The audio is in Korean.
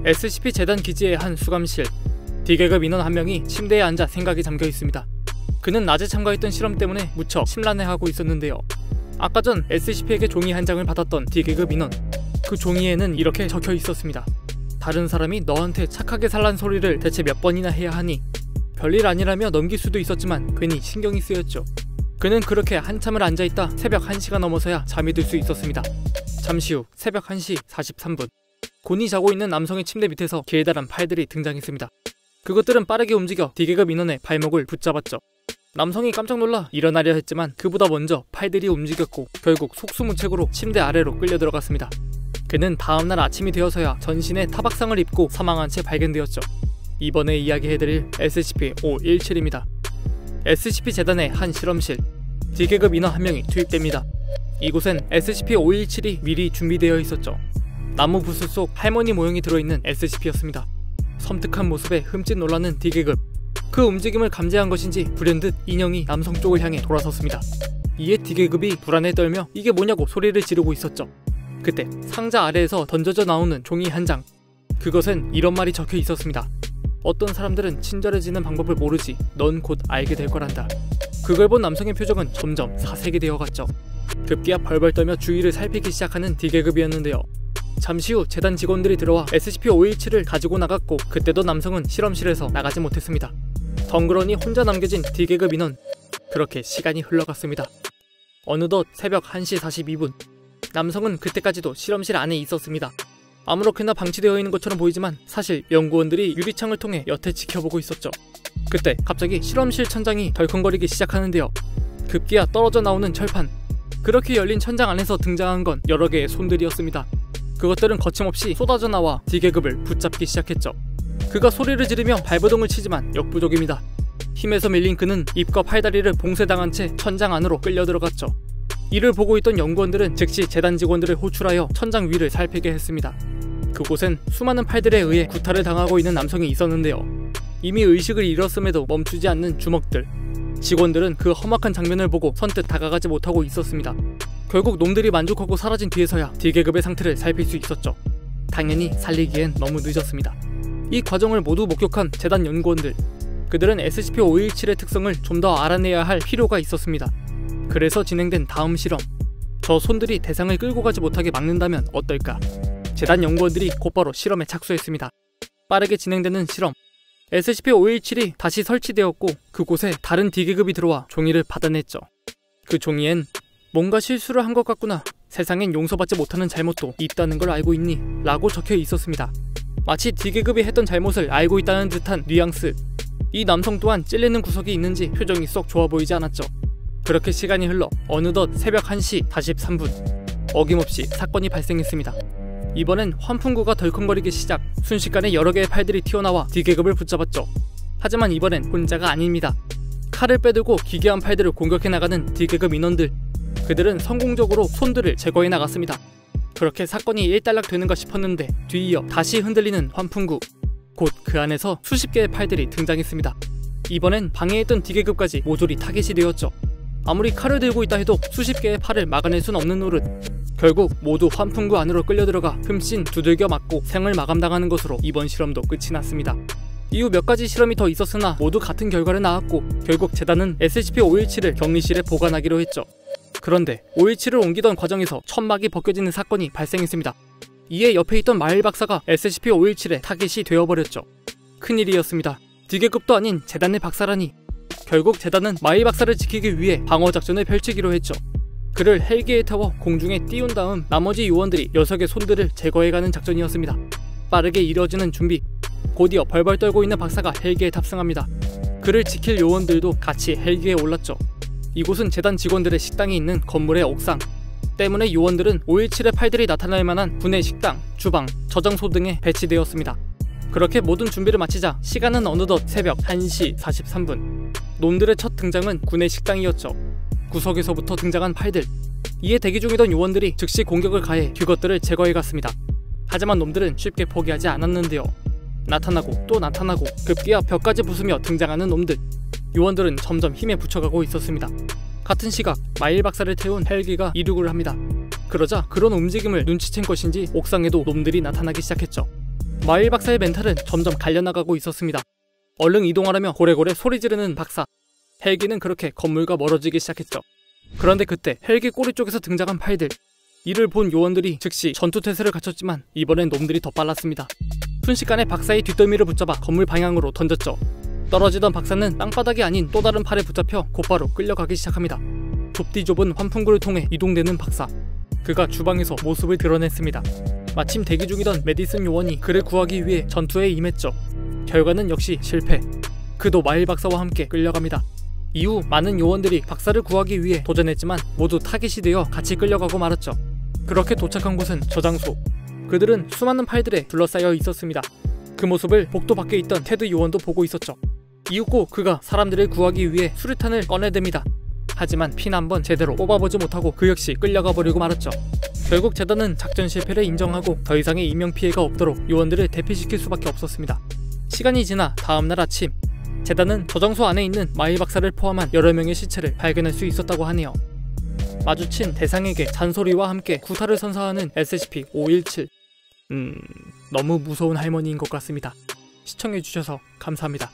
SCP 재단 기지의 한 수감실. D계급 인원 한 명이 침대에 앉아 생각에 잠겨 있습니다. 그는 낮에 참가했던 실험 때문에 무척 심란해하고 있었는데요. 아까 전 SCP에게 종이 한 장을 받았던 D계급 인원. 그 종이에는 이렇게 적혀 있었습니다. 다른 사람이 너한테 착하게 살란 소리를 대체 몇 번이나 해야 하니? 별일 아니라며 넘길 수도 있었지만 괜히 신경이 쓰였죠. 그는 그렇게 한참을 앉아있다 새벽 1시가 넘어서야 잠이 들 수 있었습니다. 잠시 후 새벽 1시 43분. 곤히 자고 있는 남성의 침대 밑에서 길다란 팔들이 등장했습니다. 그것들은 빠르게 움직여 D계급 인원의 발목을 붙잡았죠. 남성이 깜짝 놀라 일어나려 했지만 그보다 먼저 팔들이 움직였고 결국 속수무책으로 침대 아래로 끌려 들어갔습니다. 그는 다음날 아침이 되어서야 전신에 타박상을 입고 사망한 채 발견되었죠. 이번에 이야기해드릴 SCP-517입니다. SCP 재단의 한 실험실. D계급 인원 한 명이 투입됩니다. 이곳엔 SCP-517이 미리 준비되어 있었죠. 나무 부스 속 할머니 모형이 들어있는 SCP였습니다. 섬뜩한 모습에 흠칫 놀라는 D계급. 그 움직임을 감지한 것인지 불현듯 인형이 남성 쪽을 향해 돌아섰습니다. 이에 D계급이 불안에 떨며 이게 뭐냐고 소리를 지르고 있었죠. 그때 상자 아래에서 던져져 나오는 종이 한 장. 그것엔 이런 말이 적혀 있었습니다. 어떤 사람들은 친절해지는 방법을 모르지 넌 곧 알게 될 거란다. 그걸 본 남성의 표정은 점점 사색이 되어갔죠. 급기야 벌벌 떨며 주위를 살피기 시작하는 D계급이었는데요. 잠시 후 재단 직원들이 들어와 SCP-517을 가지고 나갔고 그때도 남성은 실험실에서 나가지 못했습니다. 덩그러니 혼자 남겨진 D계급 인원. 그렇게 시간이 흘러갔습니다. 어느덧 새벽 1시 42분. 남성은 그때까지도 실험실 안에 있었습니다. 아무렇게나 방치되어 있는 것처럼 보이지만 사실 연구원들이 유리창을 통해 여태 지켜보고 있었죠. 그때 갑자기 실험실 천장이 덜컹거리기 시작하는데요. 급기야 떨어져 나오는 철판. 그렇게 열린 천장 안에서 등장한 건 여러 개의 손들이었습니다. 그것들은 거침없이 쏟아져 나와 D계급을 붙잡기 시작했죠. 그가 소리를 지르며 발버둥을 치지만 역부족입니다. 힘에서 밀린 그는 입과 팔다리를 봉쇄당한 채 천장 안으로 끌려 들어갔죠. 이를 보고 있던 연구원들은 즉시 재단 직원들을 호출하여 천장 위를 살피게 했습니다. 그곳엔 수많은 팔들에 의해 구타를 당하고 있는 남성이 있었는데요. 이미 의식을 잃었음에도 멈추지 않는 주먹들. 직원들은 그 험악한 장면을 보고 선뜻 다가가지 못하고 있었습니다. 결국 놈들이 만족하고 사라진 뒤에서야 D계급의 상태를 살필 수 있었죠. 당연히 살리기엔 너무 늦었습니다. 이 과정을 모두 목격한 재단 연구원들. 그들은 SCP-517의 특성을 좀 더 알아내야 할 필요가 있었습니다. 그래서 진행된 다음 실험. 저 손들이 대상을 끌고 가지 못하게 막는다면 어떨까? 재단 연구원들이 곧바로 실험에 착수했습니다. 빠르게 진행되는 실험. SCP-517이 다시 설치되었고 그곳에 다른 D계급이 들어와 종이를 받아냈죠. 그 종이엔 뭔가 실수를 한 것 같구나. 세상엔 용서받지 못하는 잘못도 있다는 걸 알고 있니? 라고 적혀 있었습니다. 마치 D계급이 했던 잘못을 알고 있다는 듯한 뉘앙스. 이 남성 또한 찔리는 구석이 있는지 표정이 쏙 좋아 보이지 않았죠. 그렇게 시간이 흘러 어느덧 새벽 1시 43분. 어김없이 사건이 발생했습니다. 이번엔 환풍구가 덜컹거리기 시작. 순식간에 여러 개의 팔들이 튀어나와 D계급을 붙잡았죠. 하지만 이번엔 혼자가 아닙니다. 칼을 빼들고 기괴한 팔들을 공격해 나가는 D계급 인원들. 그들은 성공적으로 손들을 제거해 나갔습니다. 그렇게 사건이 일단락 되는가 싶었는데 뒤이어 다시 흔들리는 환풍구. 곧 그 안에서 수십 개의 팔들이 등장했습니다. 이번엔 방해했던 D계급까지 모조리 타겟이 되었죠. 아무리 칼을 들고 있다 해도 수십 개의 팔을 막아낼 순 없는 노릇. 결국 모두 환풍구 안으로 끌려 들어가 흠씬 두들겨 맞고 생을 마감당하는 것으로 이번 실험도 끝이 났습니다. 이후 몇 가지 실험이 더 있었으나 모두 같은 결과를 낳았고 결국 재단은 SCP-517을 격리실에 보관하기로 했죠. 그런데 517을 옮기던 과정에서 천막이 벗겨지는 사건이 발생했습니다. 이에 옆에 있던 마일 박사가 SCP-517의 타겟이 되어버렸죠. 큰일이었습니다. D계급도 아닌 재단의 박사라니. 결국 재단은 마일 박사를 지키기 위해 방어작전을 펼치기로 했죠. 그를 헬기에 태워 공중에 띄운 다음 나머지 요원들이 녀석의 손들을 제거해가는 작전이었습니다. 빠르게 이루어지는 준비. 곧이어 벌벌 떨고 있는 박사가 헬기에 탑승합니다. 그를 지킬 요원들도 같이 헬기에 올랐죠. 이곳은 재단 직원들의 식당이 있는 건물의 옥상. 때문에 요원들은 517의 팔들이 나타날 만한 군의 식당, 주방, 저장소 등에 배치되었습니다. 그렇게 모든 준비를 마치자 시간은 어느덧 새벽 1시 43분. 놈들의 첫 등장은 군의 식당이었죠. 구석에서부터 등장한 팔들. 이에 대기 중이던 요원들이 즉시 공격을 가해 그것들을 제거해갔습니다. 하지만 놈들은 쉽게 포기하지 않았는데요. 나타나고 또 나타나고 급기야 벽까지 부수며 등장하는 놈들. 요원들은 점점 힘에 부쳐가고 있었습니다. 같은 시각 마일 박사를 태운 헬기가 이륙을 합니다. 그러자 그런 움직임을 눈치챈 것인지 옥상에도 놈들이 나타나기 시작했죠. 마일 박사의 멘탈은 점점 갈려나가고 있었습니다. 얼른 이동하라며 고래고래 소리 지르는 박사. 헬기는 그렇게 건물과 멀어지기 시작했죠. 그런데 그때 헬기 꼬리 쪽에서 등장한 팔들. 이를 본 요원들이 즉시 전투태세를 갖췄지만 이번엔 놈들이 더 빨랐습니다. 순식간에 박사의 뒷덜미를 붙잡아 건물 방향으로 던졌죠. 떨어지던 박사는 땅바닥이 아닌 또 다른 팔에 붙잡혀 곧바로 끌려가기 시작합니다. 좁디 좁은 환풍구를 통해 이동되는 박사. 그가 주방에서 모습을 드러냈습니다. 마침 대기 중이던 메디슨 요원이 그를 구하기 위해 전투에 임했죠. 결과는 역시 실패. 그도 마일 박사와 함께 끌려갑니다. 이후 많은 요원들이 박사를 구하기 위해 도전했지만 모두 타깃이 되어 같이 끌려가고 말았죠. 그렇게 도착한 곳은 저장소. 그들은 수많은 팔들에 둘러싸여 있었습니다. 그 모습을 복도 밖에 있던 테드 요원도 보고 있었죠. 이윽고 그가 사람들을 구하기 위해 수류탄을 꺼내댑니다. 하지만 핀 한 번 제대로 뽑아보지 못하고 그 역시 끌려가 버리고 말았죠. 결국 재단은 작전 실패를 인정하고 더 이상의 인명피해가 없도록 요원들을 대피시킬 수밖에 없었습니다. 시간이 지나 다음날 아침, 재단은 저장소 안에 있는 마일 박사를 포함한 여러 명의 시체를 발견할 수 있었다고 하네요. 마주친 대상에게 잔소리와 함께 구타를 선사하는 SCP-517. 너무 무서운 할머니인 것 같습니다. 시청해주셔서 감사합니다.